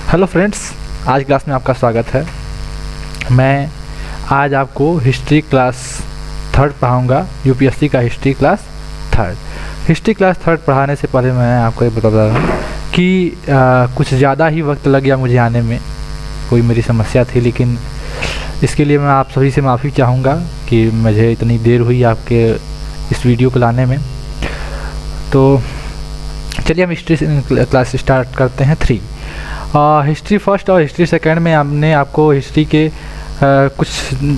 Hello friends, आज class में आपका स्वागत है। मैं आज आपको हिस्ट्री क्लास थर्ड पढ़ाऊँगा। यूपीएससी का हिस्ट्री क्लास थर्ड पढ़ाने से पहले मैं आपको ये बता रहा हूँ कि कुछ ज़्यादा ही वक्त लग गया मुझे आने में। कोई मेरी समस्या थी, लेकिन इसके लिए मैं आप सभी से माफ़ी चाहूँगा कि मुझे इतनी देर हुई आपके इस वीडियो को लाने में। तो चलिए हम हिस्ट्री क्लास स्टार्ट करते हैं। हिस्ट्री फर्स्ट और हिस्ट्री सेकंड में हमने आपको हिस्ट्री के कुछ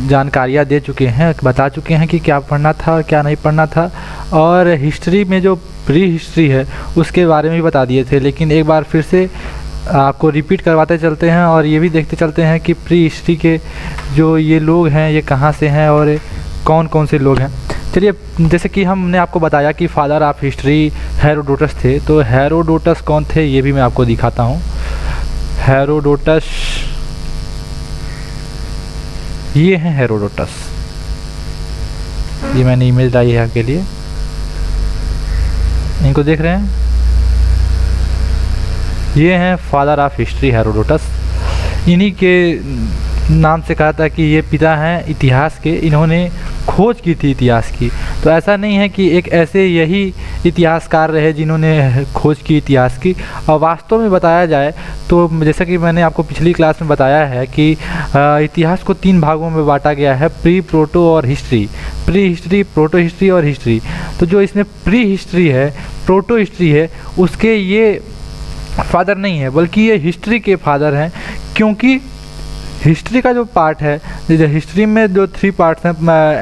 जानकारियाँ दे चुके हैं, बता चुके हैं कि क्या पढ़ना था और क्या नहीं पढ़ना था। और हिस्ट्री में जो प्री हिस्ट्री है उसके बारे में भी बता दिए थे, लेकिन एक बार फिर से आपको रिपीट करवाते चलते हैं और ये भी देखते चलते हैं कि प्री हिस्ट्री के जो ये लोग हैं ये कहाँ से हैं और कौन कौन से लोग हैं। चलिए, जैसे कि हमने आपको बताया कि फादर ऑफ हिस्ट्री हेरोडोटस थे, तो हेरोडोटस कौन थे ये भी मैं आपको दिखाता हूँ। हेरोडोटस, ये हैं हेरोडोटस। ये मैंने इमेज डाली है आपके लिए, इनको देख रहे हैं। ये हैं फादर ऑफ हिस्ट्री हेरोडोटस। इन्हीं के नाम से कहा था कि ये पिता हैं इतिहास के, इन्होंने खोज की थी इतिहास की। तो ऐसा नहीं है कि एक ऐसे यही इतिहासकार रहे जिन्होंने खोज की इतिहास की। और वास्तव में बताया जाए तो जैसा कि मैंने आपको पिछली क्लास में बताया है कि इतिहास को 3 भागों में बांटा गया है, प्री, प्रोटो और history. Pre history, proto history और हिस्ट्री। तो जो इसमें प्री हिस्ट्री है, प्रोटो हिस्ट्री है, उसके ये फादर नहीं है, बल्कि ये हिस्ट्री के फादर हैं। क्योंकि हिस्ट्री का जो पार्ट है, हिस्ट्री में जो 3 पार्ट्स हैं,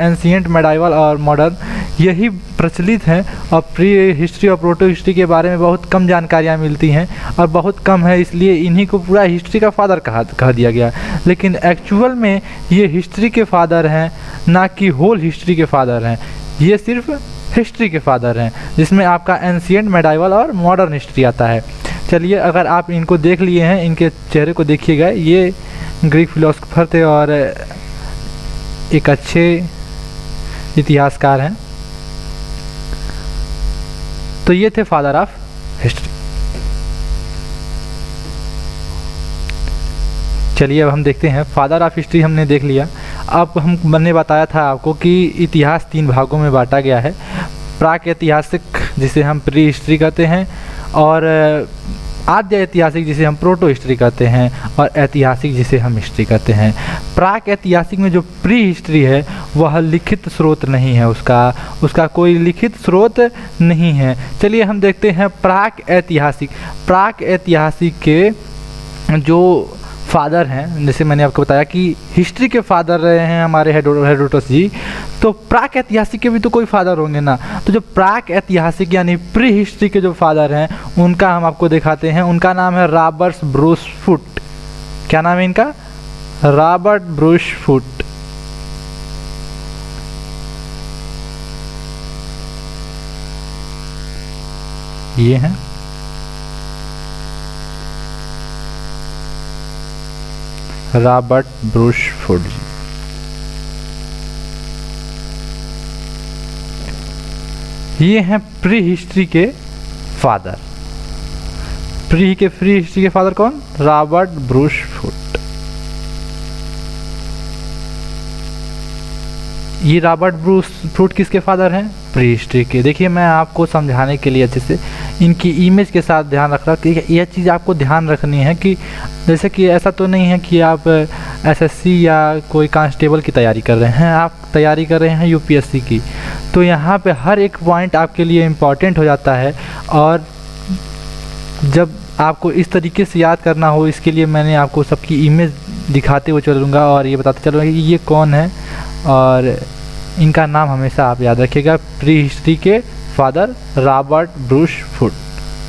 एंशिएंट, मेडाइवल और मॉडर्न, यही प्रचलित हैं। और प्री हिस्ट्री और प्रोटो हिस्ट्री के बारे में बहुत कम जानकारियाँ मिलती हैं और बहुत कम है, इसलिए इन्हीं को पूरा हिस्ट्री का फादर कहा दिया गया। लेकिन एक्चुअल में ये हिस्ट्री के फादर हैं, ना कि होल हिस्ट्री के फादर हैं। ये सिर्फ हिस्ट्री के फादर हैं, जिसमें आपका एंशिएंट, मेडाइवल और मॉडर्न हिस्ट्री आता है। चलिए, अगर आप इनको देख लिए हैं, इनके चेहरे को देखिएगा। ये ग्रीक फिलोसोफर थे और एक अच्छे इतिहासकार हैं। तो ये थे फादर ऑफ हिस्ट्री। चलिए, अब हम देखते हैं। फादर ऑफ हिस्ट्री हमने देख लिया। अब मैंने बताया था आपको कि इतिहास 3 भागों में बांटा गया है। प्राक ऐतिहासिक, जिसे हम प्री हिस्ट्री कहते हैं, और आद्य ऐतिहासिक, जिसे हम प्रोटो हिस्ट्री कहते हैं, और ऐतिहासिक, जिसे हम हिस्ट्री कहते हैं। प्राक ऐतिहासिक में जो प्री हिस्ट्री है वह लिखित स्रोत नहीं है, उसका कोई लिखित स्रोत नहीं है। चलिए हम देखते हैं प्राक ऐतिहासिक। प्राक ऐतिहासिक के जो फादर हैं, जैसे मैंने आपको बताया कि हिस्ट्री के फादर रहे हैं हमारे हेरोडोटस जी, तो प्राक ऐतिहासिक के भी तो कोई फादर होंगे ना। तो जो प्राक ऐतिहासिक यानी प्री हिस्ट्री के जो फादर हैं उनका हम आपको दिखाते हैं। उनका नाम है रॉबर्ट ब्रूस फुट। क्या नाम है इनका? Robert Bruce foot. ये हैं रॉबर्ट ब्रूस फुट जी। ये हैं प्री हिस्ट्री के फादर। प्री हिस्ट्री के फादर कौन? Robert Bruce foot. ये रॉबर्ट ब्रूस फुट किसके फादर हैं? प्री हिस्ट्री के। देखिए, मैं आपको समझाने के लिए अच्छे से इनकी इमेज के साथ ध्यान रख रहा हूँ कि यह चीज़ आपको ध्यान रखनी है कि जैसे कि ऐसा तो नहीं है कि आप एसएससी या कोई कांस्टेबल की तैयारी कर रहे हैं, आप तैयारी कर रहे हैं यूपीएससी की। तो यहाँ पे हर एक पॉइंट आपके लिए इम्पॉर्टेंट हो जाता है। और जब आपको इस तरीके से याद करना हो, इसके लिए मैंने आपको सबकी इमेज दिखाते हुए चलूँगा और ये बताते चलूँगा कि ये कौन है, और इनका नाम हमेशा आप याद रखिएगा। प्री हिस्ट्री के father Robert Bruce foot.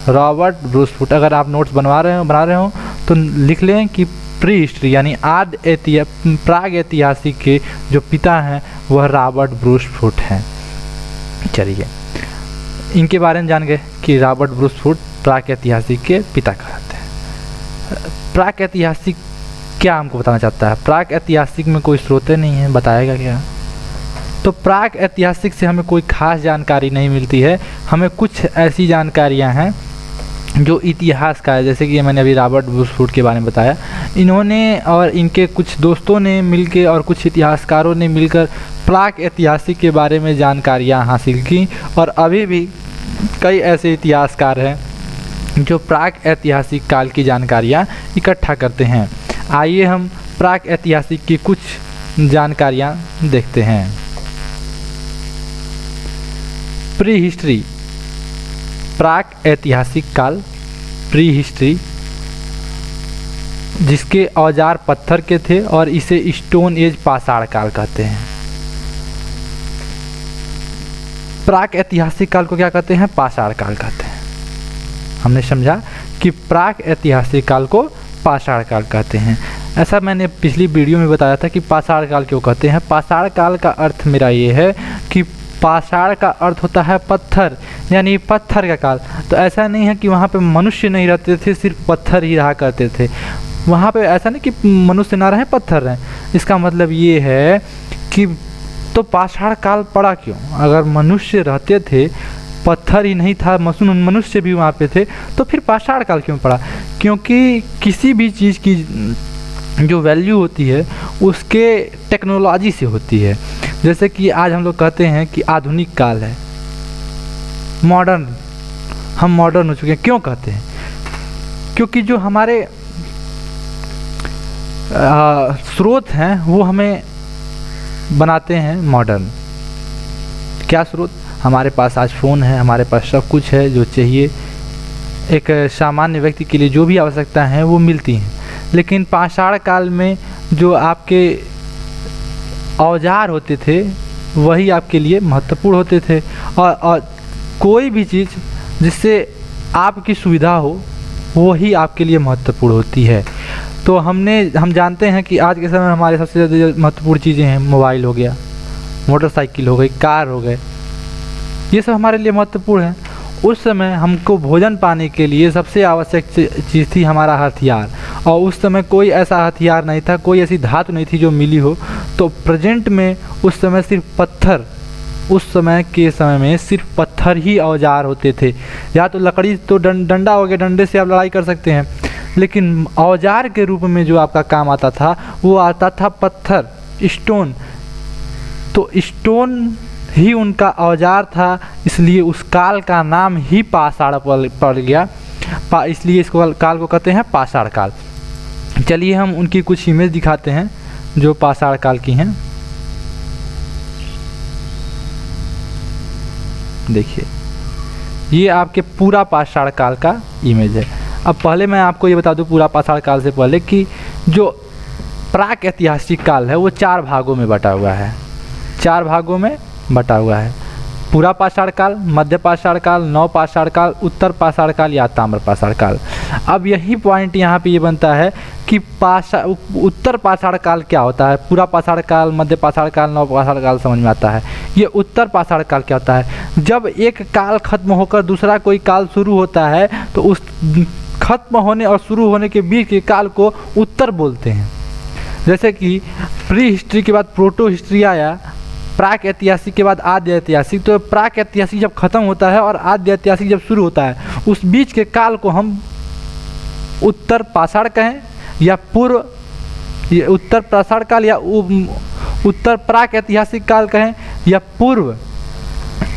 Robert Bruce foot. अगर आप नोट्स बना रहे हो तो लिख लें कि प्री हिस्ट्री यानी प्राग ऐतिहासिक के जो पिता हैं वह रॉबर्ट ब्रूस फुट हैं। चलिए, इनके बारे में जान गए कि रॉबर्ट ब्रूस फुट प्राग ऐतिहासिक के पिता कहलाते हैं। प्राग ऐतिहासिक क्या हमको बताना चाहता है? प्राग ऐतिहासिक में कोई स्रोत नहीं है, बताएगा क्या? तो प्राक ऐतिहासिक से हमें कोई खास जानकारी नहीं मिलती है। हमें कुछ ऐसी जानकारियां हैं जो इतिहास का है, जैसे कि मैंने अभी रॉबर्ट ब्रूसफुट के बारे में बताया, इन्होंने और इनके कुछ दोस्तों ने मिलकर और कुछ इतिहासकारों ने मिलकर प्राक ऐतिहासिक के बारे में जानकारियाँ हासिल की। और अभी भी कई ऐसे इतिहासकार हैं जो प्राक ऐतिहासिक काल की जानकारियाँ इकट्ठा करते हैं। आइए हम प्राक ऐतिहासिक की कुछ जानकारियाँ देखते हैं। प्री हिस्ट्री, प्राक ऐतिहासिक काल, प्री हिस्ट्री, जिसके औजार पत्थर के थे और इसे स्टोन एज पाषाण काल कहते हैं। प्राक ऐतिहासिक काल को क्या कहते हैं? पाषाण काल कहते हैं। हमने समझा कि प्राक ऐतिहासिक काल को पाषाण काल कहते हैं। ऐसा मैंने पिछली वीडियो में बताया था कि पाषाण काल क्यों कहते हैं। पाषाण काल का अर्थ मेरा ये है कि पाषाण का अर्थ होता है पत्थर, यानी पत्थर का काल। तो ऐसा नहीं है कि वहाँ पे मनुष्य नहीं रहते थे, सिर्फ पत्थर ही रहा करते थे वहाँ पे। ऐसा नहीं कि मनुष्य ना रहे, पत्थर रहें। इसका मतलब ये है कि तो पाषाण काल पड़ा क्यों? अगर मनुष्य रहते थे, पत्थर ही नहीं था, मनुष्य भी वहाँ पे थे, तो फिर पाषाण काल क्यों पड़ा? क्योंकि किसी भी चीज़ की जो वैल्यू होती है उसके टेक्नोलॉजी से होती है। जैसे कि आज हम लोग कहते हैं कि आधुनिक काल है, मॉडर्न, हम मॉडर्न हो चुके हैं। क्यों कहते हैं? क्योंकि जो हमारे स्रोत हैं वो हमें बनाते हैं मॉडर्न। क्या स्रोत? हमारे पास आज फ़ोन है, हमारे पास सब कुछ है जो चाहिए एक सामान्य व्यक्ति के लिए, जो भी आवश्यकता है वो मिलती हैं। लेकिन पाषाण काल में जो आपके औजार होते थे वही आपके लिए महत्वपूर्ण होते थे। और कोई भी चीज़ जिससे आपकी सुविधा हो वही आपके लिए महत्वपूर्ण होती है। तो हम जानते हैं कि आज के समय में हमारे सबसे ज़्यादा महत्वपूर्ण चीज़ें हैं, मोबाइल हो गया, मोटरसाइकिल हो गई, कार हो गए, ये सब हमारे लिए महत्वपूर्ण है। उस समय हमको भोजन पाने के लिए सबसे आवश्यक चीज़ थी हमारा हथियार, और उस समय कोई ऐसा हथियार नहीं था, कोई ऐसी धातु नहीं थी जो मिली हो। तो प्रेजेंट में उस समय सिर्फ पत्थर, उस समय के समय में सिर्फ पत्थर ही औजार होते थे। या तो लकड़ी, तो डंडा हो गया, डंडे से आप लड़ाई कर सकते हैं, लेकिन औजार के रूप में जो आपका काम आता था वो आता था पत्थर, स्टोन। तो स्टोन ही उनका औजार था, इसलिए उस काल का नाम ही पाषाण पड़ गया। इसलिए इस काल को कहते हैं पाषाण काल। चलिए हम उनकी कुछ इमेज दिखाते हैं जो पाषाण काल की हैं। देखिए, ये आपके पूरा पाषाण काल का इमेज है। अब पहले मैं आपको ये बता दूं पूरा पाषाण काल से पहले कि जो प्राक ऐतिहासिक काल है वो 4 भागों में बटा हुआ है। 4 भागों में बटा हुआ है। पूरा पाषाण काल, मध्य पाषाण काल, नव पाषाण काल, उत्तर पाषाण काल या ताम्र पाषाण काल। अब यही पॉइंट यहाँ पे ये बनता है कि उत्तर पाषाण काल क्या होता है। पूरा पाषाण काल, मध्य पाषाण काल, नव पाषाण काल समझ में आता है। ये उत्तर पाषाण काल क्या होता है? जब एक काल खत्म होकर दूसरा कोई काल शुरू होता है तो उस खत्म होने और शुरू होने के बीच के काल को उत्तर बोलते हैं। जैसे कि प्री हिस्ट्री के बाद प्रोटो हिस्ट्री आया, प्राक ऐतिहासिक के बाद आद्य ऐतिहासिक। तो प्राक ऐतिहासिक जब खत्म होता है और आद्य ऐतिहासिक जब शुरू होता है, उस बीच के काल को हम उत्तर पाषाण कहें या पूर्व उत्तर पाषाण काल या उत्तर प्राक ऐतिहासिक काल कहें या पूर्व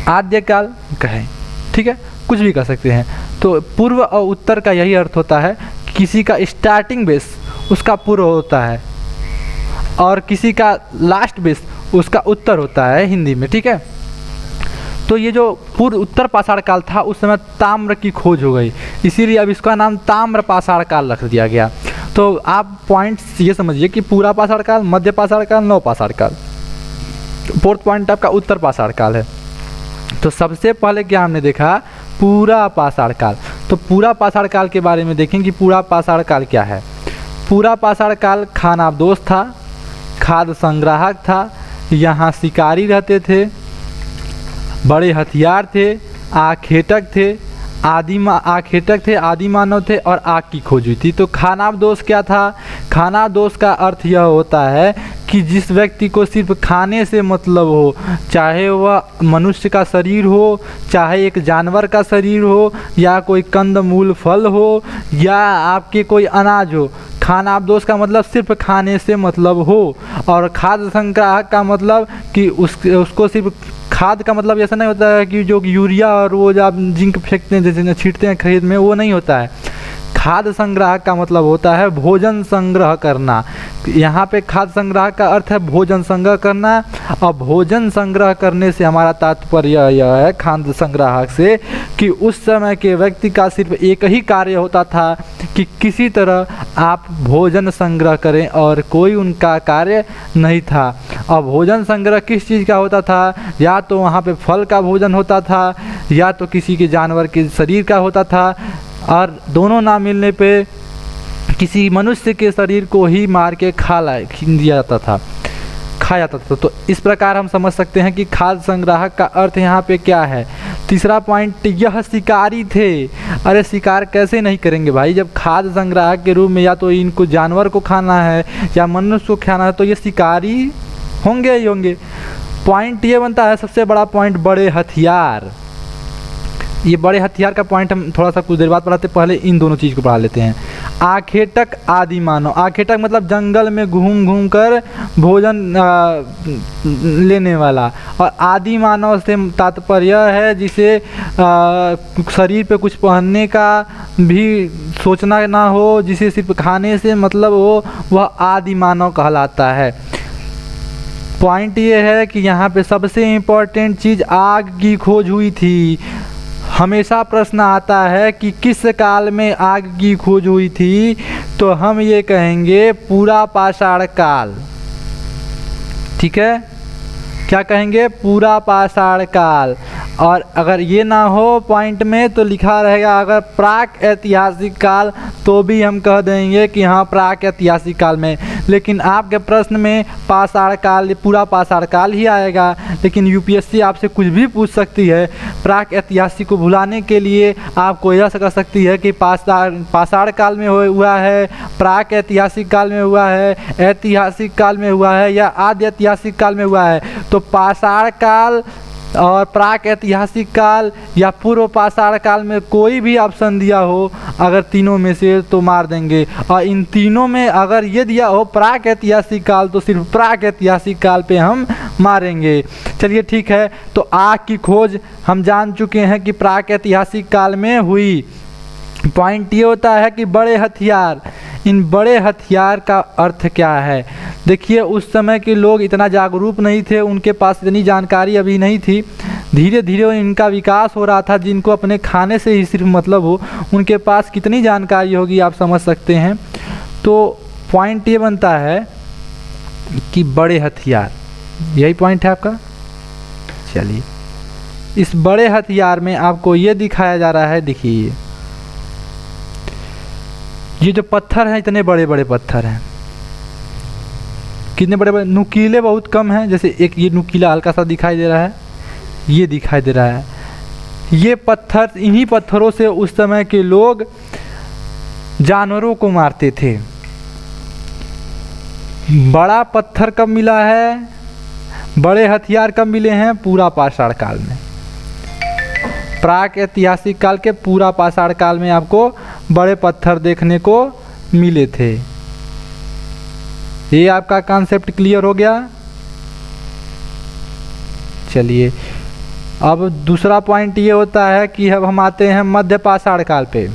आद्य काल कहें। ठीक है, कुछ भी कह सकते हैं। तो पूर्व और उत्तर का यही अर्थ होता है, किसी का स्टार्टिंग बेस उसका पूर्व होता है और किसी का लास्ट बेस उसका उत्तर होता है हिंदी में। ठीक है, तो ये जो पूर्व उत्तर पाषाण काल था उस समय ताम्र की खोज हो गई, इसीलिए अब इसका नाम ताम्र पाषाण काल रख दिया गया। तो आप पॉइंट्स ये समझिए कि पूरा पाषाण काल, मध्य पाषाण काल, नव पाषाण काल। फोर्थ पॉइंट आपका उत्तर पाषाण काल है। तो सबसे पहले क्या हमने देखा? पूरा पाषाण काल। तो पूरा पाषाण काल के बारे में देखें कि पूरा पाषाण काल क्या है। पूरा पाषाण काल खानाबदोश था, खाद्य संग्राहक था, यहाँ शिकारी रहते थे, बड़े हथियार थे, आखेटक थे, आदि मानव थे और आग की खोज हुई थी। तो खानाबदोश क्या था? खानाबदोश का अर्थ यह होता है कि जिस व्यक्ति को सिर्फ खाने से मतलब हो, चाहे वह मनुष्य का शरीर हो, चाहे एक जानवर का शरीर हो, या कोई कंदमूल फल हो, या आपके कोई अनाज हो, खाना दोस्त का मतलब सिर्फ खाने से मतलब हो। और खाद्य संग्राहक का मतलब कि उसको सिर्फ खाद का मतलब ऐसा नहीं होता है कि जो यूरिया और वो जो आप जिंक फेंकते हैं जैसे छींटते हैं खेत में, वो नहीं होता है। खाद्य संग्राहक का मतलब होता है भोजन संग्रह करना। यहाँ पे खाद्य संग्राहक का अर्थ है भोजन संग्रह करना, और भोजन संग्रह करने से हमारा तात्पर्य यह है खाद्य संग्राहक से कि उस समय के व्यक्ति का सिर्फ एक ही कार्य होता था कि किसी तरह आप भोजन संग्रह करें, और कोई उनका कार्य नहीं था। और भोजन संग्रह किस चीज़ का होता था? या तो वहाँ पे फल का भोजन होता था, या तो किसी के जानवर के शरीर का होता था, और दोनों ना मिलने पे किसी मनुष्य के शरीर को ही मार के खाया जाता था। तो इस प्रकार हम समझ सकते हैं कि खाद्य संग्राहक का अर्थ यहाँ पे क्या है। तीसरा पॉइंट, यह शिकारी थे। अरे शिकार कैसे नहीं करेंगे भाई, जब खाद्य संग्राहक के रूप में या तो इनको जानवर को खाना है या मनुष्य को खाना है, तो ये शिकारी होंगे ही होंगे। पॉइंट ये बनता है सबसे बड़ा पॉइंट, बड़े हथियार। ये बड़े हथियार का पॉइंट हम थोड़ा सा कुछ देर बाद पढ़ाते, पहले इन दोनों चीज़ को पढ़ा लेते हैं। आखेटक आदि मानव। आखेटक मतलब जंगल में घूम घूम कर भोजन लेने वाला, और आदि मानव से तात्पर्य है जिसे शरीर पे कुछ पहनने का भी सोचना ना हो, जिसे सिर्फ खाने से मतलब हो, वह आदि मानव कहलाता है। पॉइंट ये है कि यहाँ पे सबसे इम्पोर्टेंट चीज़ आग की खोज हुई थी। हमेशा प्रश्न आता है कि किस काल में आग की खोज हुई थी, तो हम ये कहेंगे पूरा पाषाण काल। ठीक है, क्या कहेंगे? पूरा पाषाण काल। और अगर ये ना हो पॉइंट में तो लिखा रहेगा अगर प्राक ऐतिहासिक काल, तो भी हम कह देंगे कि हाँ प्राक ऐतिहासिक काल में। लेकिन आपके प्रश्न में पाषाण काल, पूरा पाषाण काल ही आएगा। लेकिन यूपीएससी आपसे कुछ भी पूछ सकती है। प्राक ऐतिहासिक को भुलाने के लिए आपको यह कह सकती है कि पाषाण काल में हुआ है, प्राक ऐतिहासिक काल में हुआ है, ऐतिहासिक काल में हुआ है, या आदि ऐतिहासिक काल में हुआ है। तो पाषाण काल और प्राक ऐतिहासिक काल या पूर्व पाषाण काल में कोई भी ऑप्शन दिया हो अगर तीनों में से, तो मार देंगे। और इन तीनों में अगर ये दिया हो प्राक ऐतिहासिक काल, तो सिर्फ प्राक ऐतिहासिक काल पे हम मारेंगे। चलिए ठीक है, तो आग की खोज हम जान चुके हैं कि प्राक ऐतिहासिक काल में हुई। पॉइंट ये होता है कि बड़े हथियार, इन बड़े हथियार का अर्थ क्या है? देखिए उस समय के लोग इतना जागरूक नहीं थे, उनके पास इतनी जानकारी अभी नहीं थी। धीरे धीरे इनका विकास हो रहा था। जिनको अपने खाने से ही सिर्फ मतलब हो, उनके पास कितनी जानकारी होगी आप समझ सकते हैं। तो पॉइंट ये बनता है कि बड़े हथियार, यही पॉइंट है आपका। चलिए, इस बड़े हथियार में आपको ये दिखाया जा रहा है, देखिए ये जो पत्थर हैं, इतने बड़े बड़े पत्थर हैं। कितने बड़े बड़े, नुकीले बहुत कम हैं। जैसे एक ये नुकीला हल्का सा दिखाई दे रहा है, ये दिखाई दे रहा है। ये पत्थर, इन्हीं पत्थरों से उस समय के लोग जानवरों को मारते थे। बड़ा पत्थर कब मिला है, बड़े हथियार कब मिले हैं? पूरा पाषाण काल में। प्राक ऐतिहासिक काल के पूरा पाषाण काल में आपको बड़े पत्थर देखने को मिले थे। ये आपका कॉन्सेप्ट क्लियर हो गया। चलिए, अब दूसरा पॉइंट ये होता है कि अब हम आते हैं मध्य पाषाण काल पे।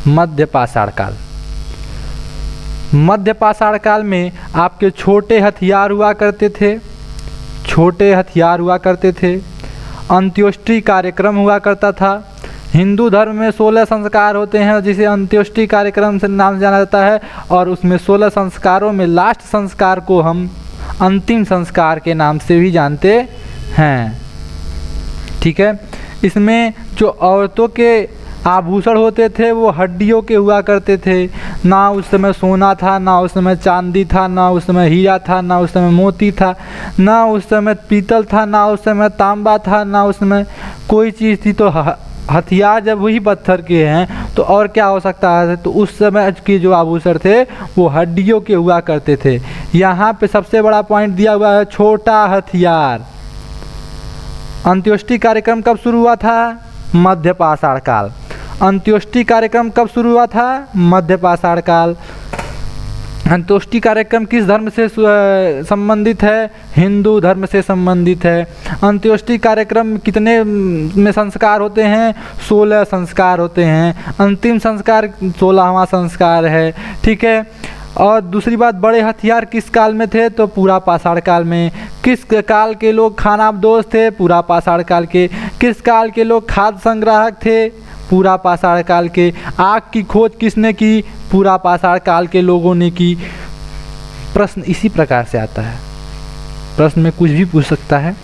मध्य पाषाण काल, मध्य पाषाण काल में आपके छोटे हथियार हुआ करते थे, छोटे हथियार हुआ करते थे। अंत्योष्टि कार्यक्रम हुआ करता था। हिंदू धर्म में 16 संस्कार होते हैं जिसे अंत्योष्टि कार्यक्रम से नाम जाना जाता है, और उसमें 16 संस्कारों में लास्ट संस्कार को हम अंतिम संस्कार के नाम से भी जानते हैं। ठीक है, इसमें जो औरतों के आभूषण होते थे वो हड्डियों के हुआ करते थे। ना उस समय सोना था, ना उस समय चांदी था, ना उस समय हीरा था, ना उस समय मोती था, ना उस समय पीतल था, ना उस समय तांबा था, ना उस समय कोई चीज़ थी। तो हथियार जब वही पत्थर के हैं तो और क्या हो सकता है। तो उस समय के जो आभूषण थे वो हड्डियों के हुआ करते थे। यहाँ पे सबसे बड़ा पॉइंट दिया हुआ है छोटा हथियार। अंत्योष्टि कार्यक्रम कब शुरू हुआ था? मध्य पाषाण काल। अंत्योष्टि कार्यक्रम कब शुरू हुआ था? मध्य पाषाण काल। अंत्योष्टि कार्यक्रम किस धर्म से संबंधित है? हिंदू धर्म से संबंधित है। अंत्योष्टि कार्यक्रम कितने में संस्कार होते हैं? 16 संस्कार होते हैं। अंतिम संस्कार 16वां संस्कार है, ठीक है। और दूसरी बात, बड़े हथियार किस काल में थे? तो पूरा पाषाण काल में। किस काल के लोग खानाबदोश थे? पूरा पाषाण काल के। किस काल के लोग खाद्य संग्राहक थे? पूरा पाषाण काल के। आग की खोज किसने की? पूरा पाषाण काल के लोगों ने की। प्रश्न इसी प्रकार से आता है, प्रश्न में कुछ भी पूछ सकता है।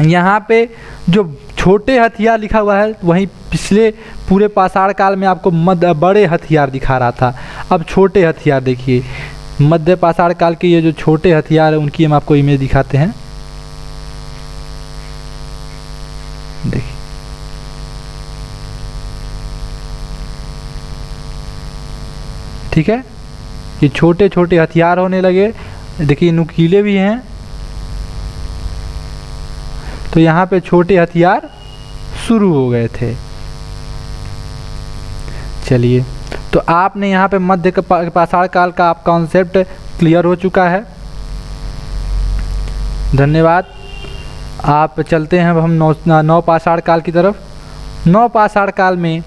यहाँ पे जो छोटे हथियार लिखा हुआ है वहीं पिछले पूरे पाषाण काल में आपको बड़े हथियार दिखा रहा था। अब छोटे हथियार देखिए, मध्य पाषाण काल के ये जो छोटे हथियार है उनकी हम आपको इमेज दिखाते हैं। देखिए, ठीक है, ये छोटे छोटे हथियार होने लगे। देखिए नुकीले भी हैं, तो यहाँ पे छोटे हथियार शुरू हो गए थे। चलिए, तो आपने यहाँ पे मध्य पाषाण काल का आप कॉन्सेप्ट क्लियर हो चुका है। धन्यवाद। आप चलते हैं अब हम नौ पाषाण काल की तरफ। नौ पाषाण काल में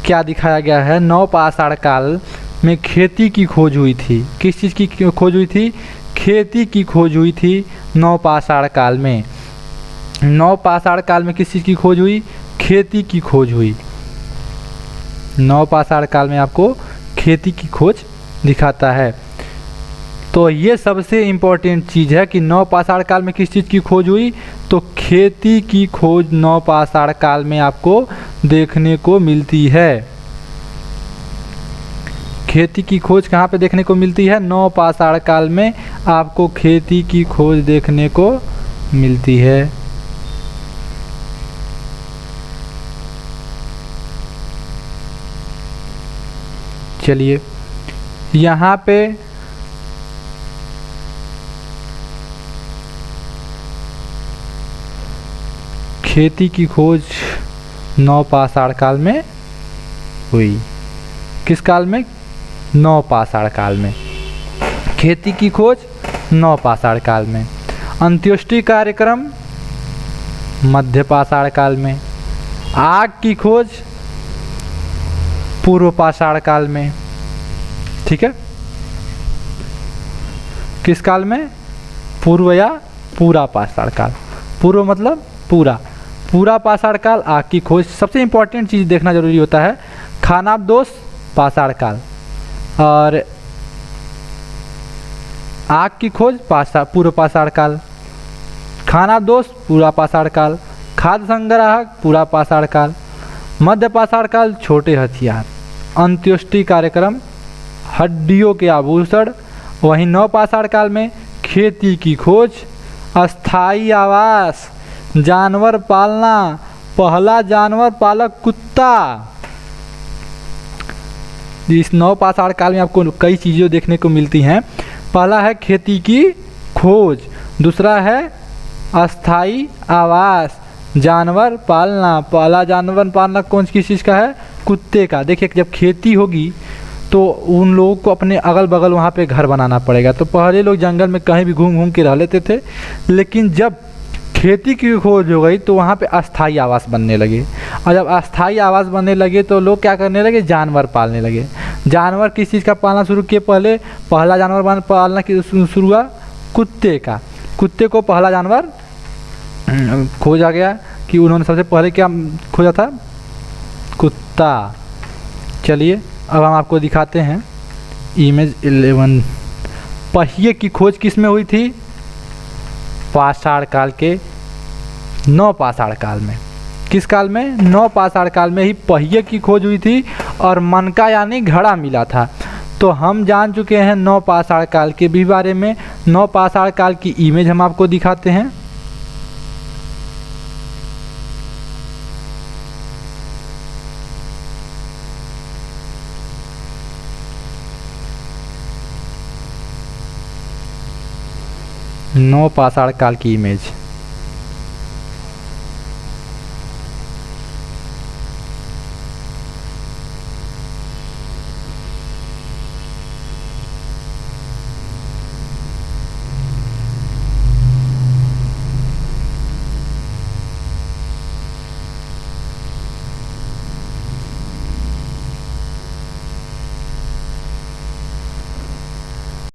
क्या दिखाया गया है? नौ पाषाण काल में खेती की खोज हुई थी। किस चीज़ की खोज हुई थी? खेती की खोज हुई थी नौ पाषाण काल में। नौ पाषाण काल में किस चीज़ की खोज हुई? खेती की खोज हुई। नौ पाषाण काल में आपको खेती की खोज दिखाता है। तो ये सबसे इम्पोर्टेंट चीज़ है कि नौ पाषाण काल में किस चीज़ की खोज हुई? तो खेती की खोज नौ पाषाण काल में आपको देखने को मिलती है। खेती की खोज कहाँ पे देखने को मिलती है? नौ पाषाण काल में आपको खेती की खोज देखने को मिलती है। चलिए, यहाँ पे खेती की खोज नौ पाषाण काल में हुई। किस काल में? नौ पाषाण काल में। खेती की खोज नौ पाषाण काल में। अंत्योष्टि कार्यक्रम मध्य पाषाण काल में। आग की खोज पूर्व पाषाण काल में। ठीक है, किस काल में? पूर्व या पूरा पाषाण काल। पूर्व मतलब पूरा, पूरा पाषाण काल। आग की खोज, सबसे इंपॉर्टेंट चीज़ देखना जरूरी होता है। खानाबदोश पाषाण काल और आग की खोज पूर्व पाषाण काल। खानाबदोश पूरा पाषाण काल। खाद्य संग्राहक पूरा पाषाण काल। मध्य पाषाण काल छोटे हथियार। अंत्योष्टि कार्यक्रम हड्डियों के आभूषण। वहीं नौ पाषाण काल में खेती की खोज, अस्थाई आवास, जानवर पालना, पहला जानवर पालक कुत्ता। इस नौ पाषाण काल में आपको कई चीज़ें देखने को मिलती हैं। पहला है खेती की खोज, दूसरा है अस्थाई आवास, जानवर पालना। पहला जानवर पालना कौन किस चीज़ का है? कुत्ते का। देखिए, जब खेती होगी तो उन लोगों को अपने अगल बगल वहाँ पे घर बनाना पड़ेगा। तो पहले लोग जंगल में कहीं भी घूम घूम के रह लेते थे, लेकिन जब खेती की खोज हो गई तो वहाँ पे अस्थाई आवास बनने लगे। और जब अस्थाई आवास बनने लगे तो लोग क्या करने लगे? जानवर पालने लगे। जानवर किस चीज़ का पालना शुरू किए? पहला जानवर पालना शुरू हुआ कुत्ते का। कुत्ते को पहला जानवर खोजा गया कि उन्होंने सबसे पहले क्या खोजा था? कुत्ता। चलिए, अब हम आपको दिखाते हैं इमेज 11। पहिए की खोज किस में हुई थी? पाषाण काल के नौ पाषाण काल में। किस काल में? नौ पाषाण काल में ही पहिए की खोज हुई थी और मनका यानी घड़ा मिला था। तो हम जान चुके हैं नौ पाषाण काल के भी बारे में। नौ पाषाण काल की इमेज हम आपको दिखाते हैं। नौ पाषाण काल की इमेज।